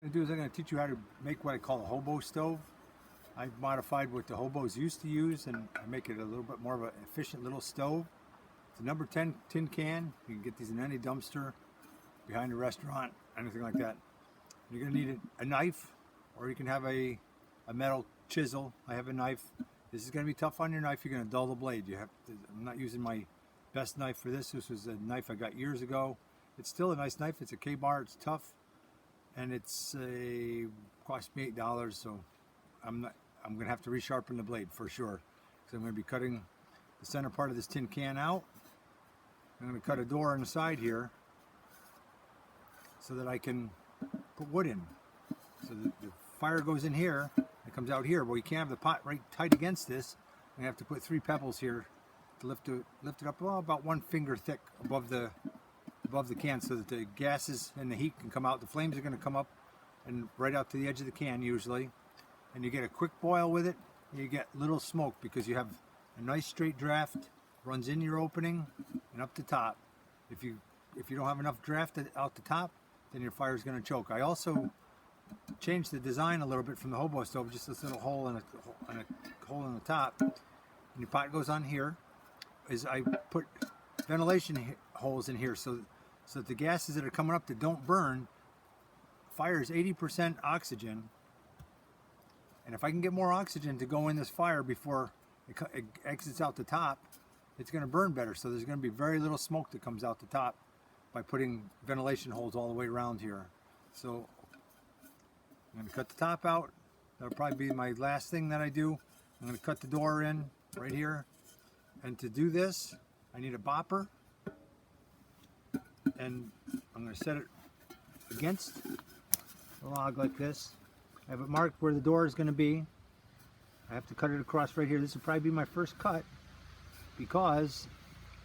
What I'm going to do is I'm going to teach you how to make what I call a hobo stove. I've modified what the hobos used to use and I make it a little bit more of an efficient little stove. It's a number 10 tin can. You can get these in any dumpster, behind a restaurant, anything like that. You're going to need a knife, or you can have a metal chisel. I have a knife. This is going to be tough on your knife. You're going to dull the blade. I'm not using my best knife for this. This was a knife I got years ago. It's still a nice knife. It's a K-bar. It's tough. And cost me $8, so I'm gonna have to resharpen the blade for sure. So I'm gonna be cutting the center part of this tin can out. I'm gonna cut a door on the side here so that I can put wood in. So the fire goes in here, it comes out here. Well, you can't have the pot right tight against this. I have to put 3 pebbles here to lift it up about 1 finger thick above the can, so that the gases and the heat can come out. The flames are going to come up and right out to the edge of the can usually, and you get a quick boil with it. You get little smoke because you have a nice straight draft, runs in your opening and up the top. If you don't have enough draft out the top, then your fire is going to choke. I also changed the design a little bit from the hobo stove, just this little hole and a hole in the top, and your pot goes on here. Is I put ventilation holes in here so that the gases that are coming up that don't burn. Fire is 80% oxygen, and if I can get more oxygen to go in this fire before it exits out the top, it's going to burn better. So there's going to be very little smoke that comes out the top by putting ventilation holes all the way around here. So I'm going to cut the top out. That'll probably be my last thing that I do. I'm going to cut the door in right here, and to do this I need a bopper, and I'm going to set it against the log like this. I have it marked where the door is going to be. I have to cut it across right here. This will probably be my first cut, because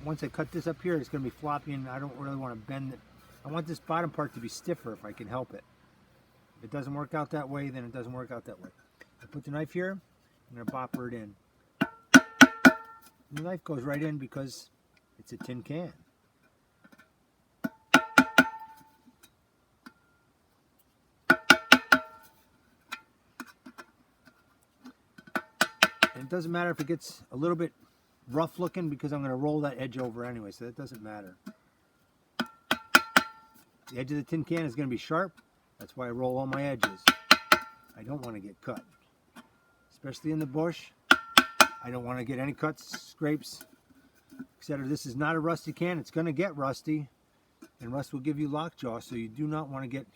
once I cut this up here, it's going to be floppy and I don't really want to bend it. I want this bottom part to be stiffer if I can help it. If it doesn't work out that way, then it doesn't work out that way. I put the knife here, I'm going to bopper it in. And the knife goes right in because it's a tin can. And it doesn't matter if it gets a little bit rough looking, because I'm going to roll that edge over anyway, so that doesn't matter. The edge of the tin can is going to be sharp. That's why I roll all my edges. I don't want to get cut, especially in the bush. I don't want to get any cuts, scrapes, etc. This is not a rusty can. It's going to get rusty, and rust will give you lockjaw, so you do not want to get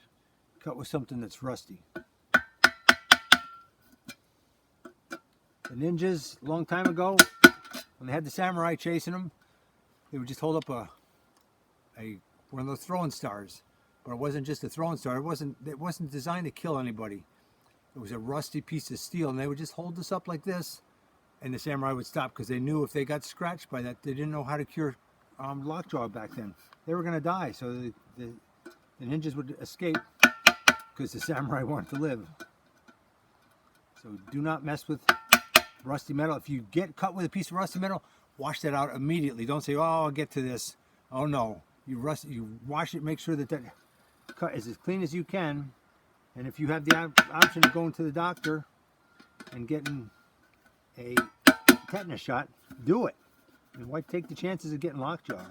cut with something that's rusty. The ninjas, a long time ago, when they had the samurai chasing them, they would just hold up one of those throwing stars. But it wasn't just a throwing star. It wasn't designed to kill anybody. It was a rusty piece of steel, and they would just hold this up like this, and the samurai would stop, because they knew if they got scratched by that, they didn't know how to cure lockjaw back then. They were going to die, so the ninjas would escape because the samurai wanted to live. So do not mess with rusty metal. If you get cut with a piece of rusty metal, wash that out immediately. Don't say, oh, I'll get to this. Oh no, you wash it, make sure that cut is as clean as you can. And if you have the option of going to the doctor and getting a tetanus shot, do it. And why take the chances of getting lockjaw?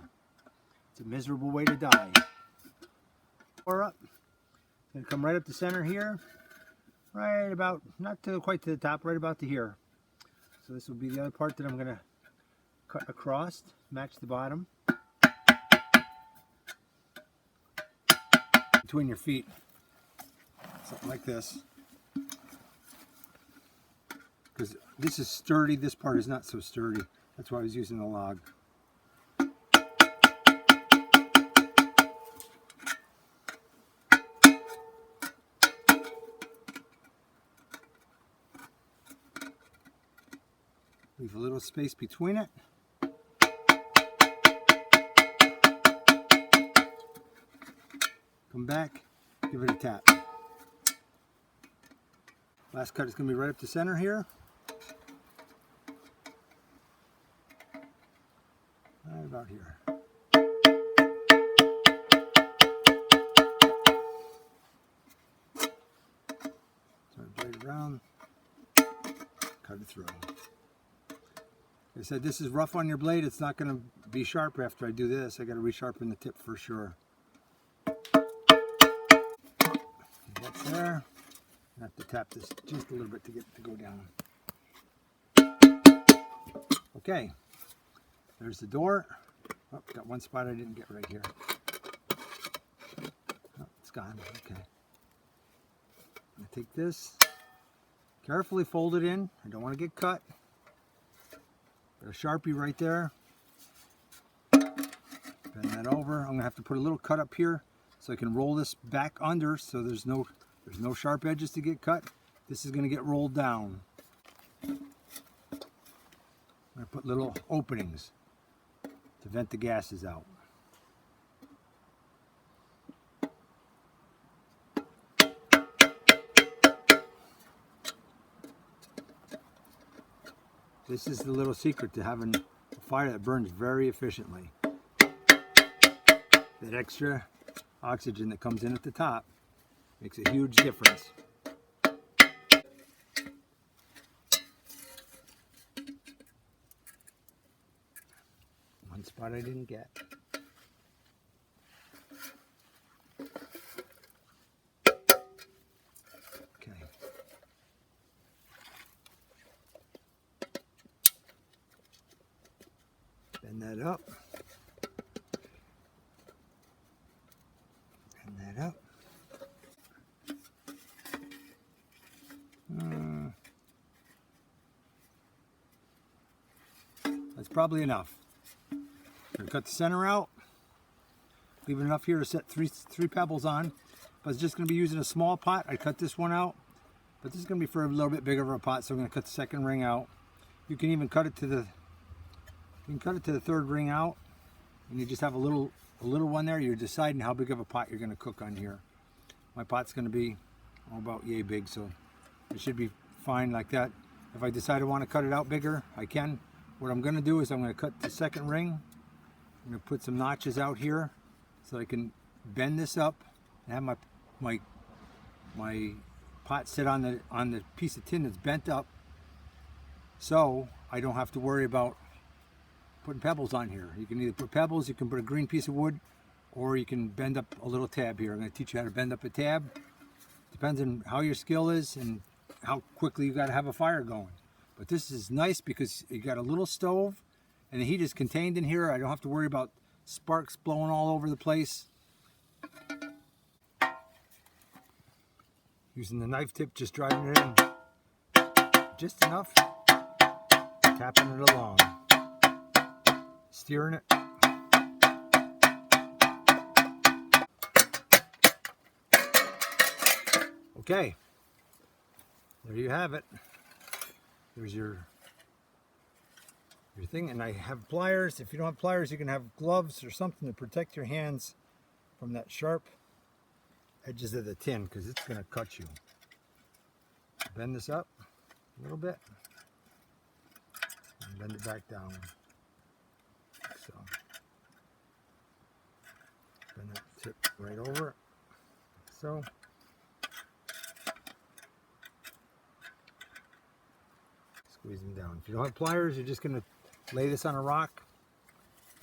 It's a miserable way to die. Pour up. It's going to come right up the center here, right about, not quite to the top, right about to here. So this will be the other part that I'm going to cut across, match the bottom. Between your feet, something like this. Because this is sturdy, this part is not so sturdy. That's why I was using the log. Leave a little space between it. Come back, give it a tap. Last cut is going to be right up the center here. Right about here. around, cut it through. Like I said, this is rough on your blade. It's not going to be sharp after I do this. I got to resharpen the tip for sure. That's there. I have to tap this just a little bit to get it to go down. Okay, there's the door. Oh, got one spot I didn't get right here. Oh, it's gone. Okay. I'm going to take this, carefully fold it in. I don't want to get cut. Got a Sharpie right there. Bend that over. I'm going to have to put a little cut up here so I can roll this back under so there's no sharp edges to get cut. This is going to get rolled down. I'm going to put little openings to vent the gases out. This is the little secret to having a fire that burns very efficiently. That extra oxygen that comes in at the top makes a huge difference. One spot I didn't get. Okay. Bend that up. Bend that up. That's probably enough. I'm going to cut the center out. Leave enough here to set three pebbles on. But I was just going to be using a small pot. I cut this one out. But this is going to be for a little bit bigger of a pot, so I'm going to cut the second ring out. You can even cut it to the third ring out, and you just have a little one there. You're deciding how big of a pot you're going to cook on here. My pot's going to be about yay big, so it should be fine like that. If I decide I want to cut it out bigger, I can. What I'm going to do is I'm going to cut the second ring. I'm going to put some notches out here so I can bend this up and have my pot sit on the piece of tin that's bent up, so I don't have to worry about putting pebbles on here. You can either put pebbles, you can put a green piece of wood, or you can bend up a little tab here. I'm going to teach you how to bend up a tab. Depends on how your skill is and how quickly you got to have a fire going. But this is nice because you got a little stove and the heat is contained in here. I don't have to worry about sparks blowing all over the place. Using the knife tip, just driving it in just enough, tapping it along, steering it. Okay, there you have it. There's your thing, and I have pliers. If you don't have pliers, you can have gloves or something to protect your hands from that sharp edges of the tin, because it's going to cut you. Bend this up a little bit and bend it back down. So bend that tip right over it. So squeeze them down. If you don't have pliers, you're just going to lay this on a rock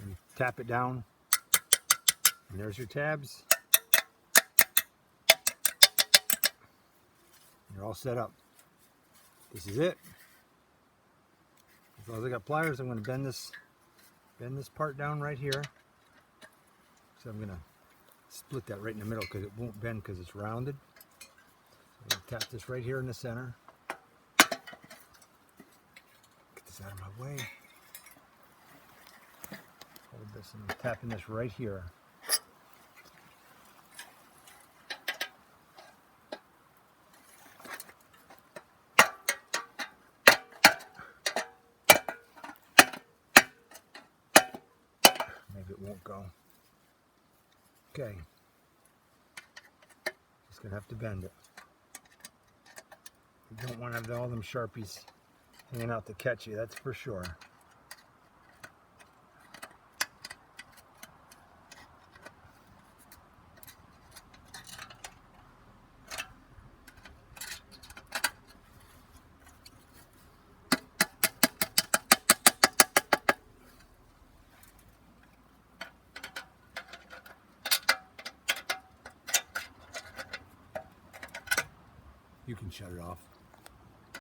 and tap it down. And there's your tabs. You're all set up. This is it. As long as I got pliers, I'm going to bend this part down right here. So I'm going to split that right in the middle because it won't bend because it's rounded. So I'm going to tap this right here in the center. Get this out of my way. Hold this and I'm tapping this right here. Maybe it won't go. Okay. Just gonna have to bend it. You don't want to have all them Sharpies hanging out to catch you, that's for sure. You can shut it off.